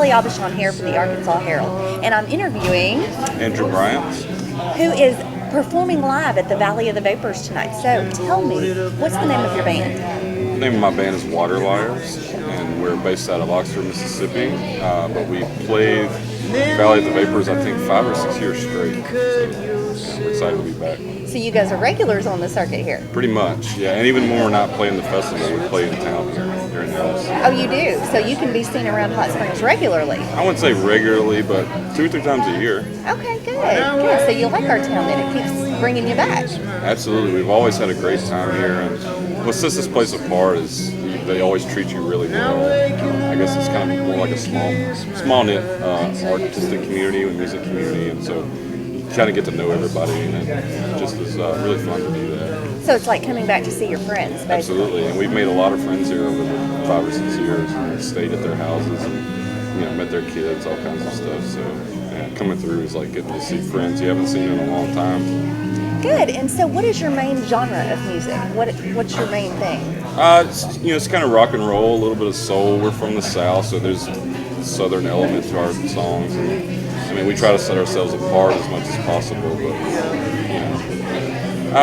Kelly Aubuchon here from the Arkansas Herald, and I'm interviewing Andrew Bryant. who is performing live at the Valley of the Vapors tonight. So tell me, what's the name of your band? The name of my band is Water Liars, and we're based out of Oxford, Mississippi. But we played Valley of the Vapors, I think, 5 or 6 years straight. So we're excited to be back. So you guys are regulars on the circuit here. Pretty much, yeah. And even when we're not playing the festival, we play in town here in Dallas. Oh, you do? So you can be seen around Hot Springs regularly? I wouldn't say regularly, but 2 or 3 times a year. Okay, good. Good. So you like our town, then it keeps bringing you back. Absolutely. We've always had a great time here. And what sets this place apart is they always treat you really well. I guess it's kind of more like a small knit artistic community and music community, and so you kind of get to know everybody, and it just is really fun to do that. So it's like coming back to see your friends, basically. Absolutely, and we've made a lot of friends here over the 5 or 6 years, and stayed at their houses and met their kids, all kinds of stuff. So coming through is like getting to see friends you haven't seen in a long time. Good. And so what is your main genre of music? What's your main thing? It's kind of rock and roll, a little bit of soul. We're from the South, so there's a southern element to our songs. And, I mean, we try to set ourselves apart as much as possible, but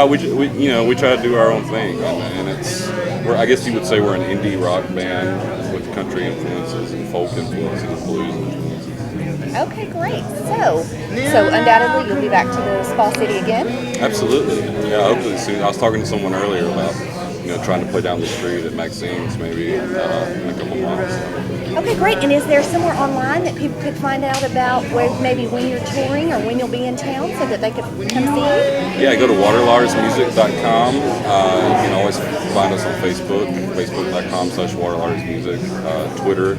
we try to do our own thing, and I guess you would say we're an indie rock band with country influences and folk influences and blues influences. Okay, great. So undoubtedly you'll be back to the Spa City again? Absolutely. Yeah, hopefully soon. I was talking to someone earlier about trying to play down the street at Maxine's maybe in a couple months. Okay, great. And is there somewhere online that people could find out about when you're touring or when you'll be in town so that they could come see you? Yeah, go to waterliarsmusic.com. You can always find us on Facebook, facebook.com/waterliarsmusic, Twitter,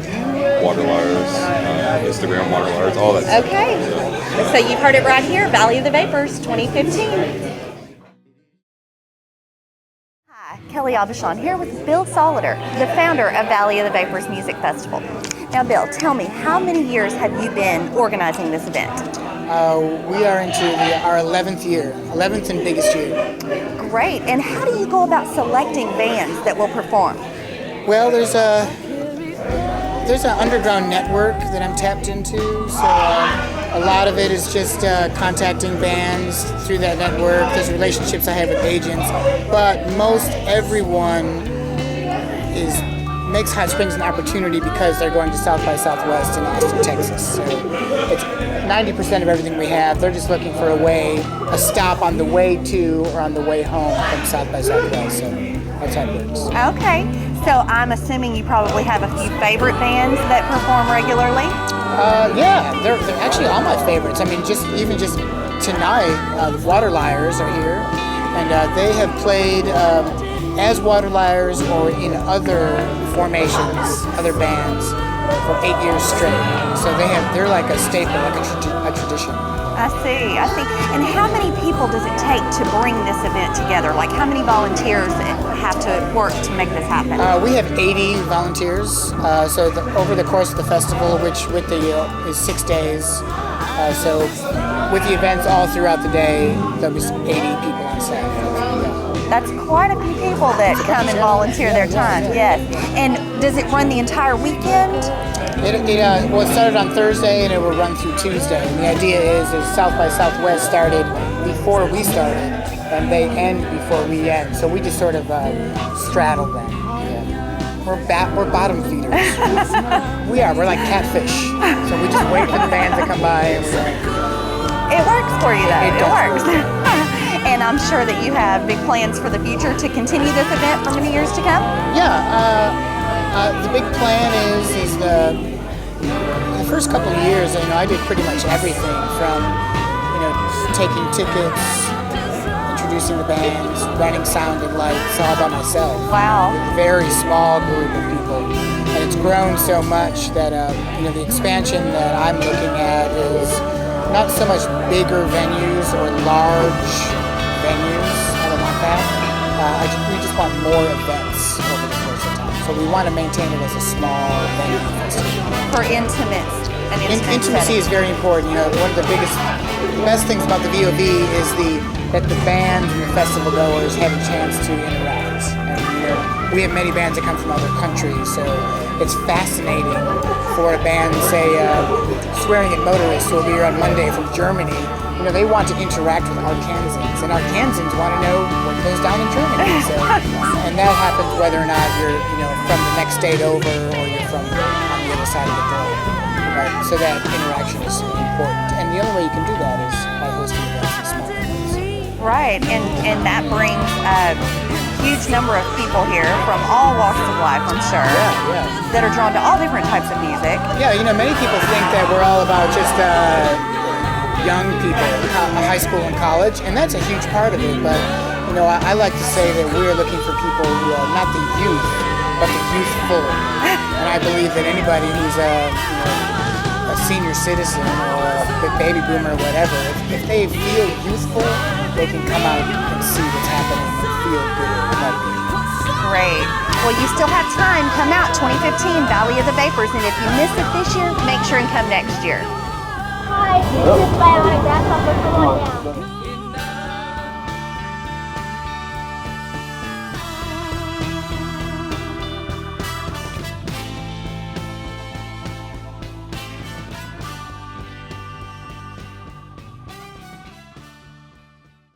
Waterliars, Instagram, Waterliars, all that stuff. Okay. So you've heard it right here, Valley of the Vapors 2015. Kelly Aubuchon here with Bill Solider, the founder of Valley of the Vapors Music Festival. Now, Bill, tell me, how many years have you been organizing this event? We are into our 11th year, 11th and biggest year. Great. And how do you go about selecting bands that will perform? Well, there's an underground network that I'm tapped into, so a lot of it is just contacting bands through that network. There's relationships I have with agents, but most everyone makes Hot Springs an opportunity because they're going to South by Southwest in Austin, Texas. So it's 90% of everything we have. They're just looking for a stop on the way to or on the way home from South by Southwest. So that's how it works. Okay. So I'm assuming you probably have a few favorite bands that perform regularly? Yeah, they're actually all my favorites. I mean, just tonight, the Water Liars are here, and they have played as Water Liars or in other formations, other bands, for 8 years straight. So they're like a staple, like a tradition. I see. And how many people does it take to bring this event together? Like, how many volunteers have to work to make this happen? We have 80 volunteers. Over the course of the festival, which is 6 days, so with the events all throughout the day, there'll be 80 people on staff. That's quite a few people that come and volunteer their time, yes. And does it run the entire weekend? It started on Thursday and it will run through Tuesday. And the idea is South by Southwest started before we started and they end before we end. So we just sort of straddle them. Yeah. We're bottom feeders. We are. We're like catfish. So we just wait for the band to come by. It works for you though. It works. And I'm sure that you have big plans for the future to continue this event for many years to come? Yeah. The big plan is the first couple of years, I did pretty much everything from, taking tickets, introducing the bands, running sound and lights all by myself. Wow. A very small group of people. And it's grown so much that, the expansion that I'm looking at is not so much bigger venues or large venues. I don't want that. We just want more events over the course of time. So we want to maintain it as a small venue festival. For intimacy setting. Is very important. One of the best things about the VOV is that the bands and the festival goers have a chance to interact. And we have many bands that come from other countries, so it's fascinating for a band, say, Swearing at Motorists, who will be here on Monday from Germany. You know, they want to interact with Arkansans, and Arkansans want to know what goes down in Germany. So, and that happens whether or not you're, you know, from the next state over or you're from on the other side of the globe. Right? So that interaction is important, and the only way you can do that is by hosting events in small groups. Right, and that brings a huge number of people here from all walks of life, I'm sure, Yeah. that are drawn to all different types of music. Yeah, you know, many people think that we're all about just young people, high school and college, and that's a huge part of it. But you know, I like to say that we're looking for people who are not the youth, but the youthful. And I believe that anybody who's a senior citizen or a baby boomer or whatever, if they feel youthful, they can come out and see what's happening and feel good about it. Great. Well, you still have time. Come out 2015, Valley of the Vapors, and if you miss it this year, make sure and come next year. Hi, this is Lyle. My grandpa was going down.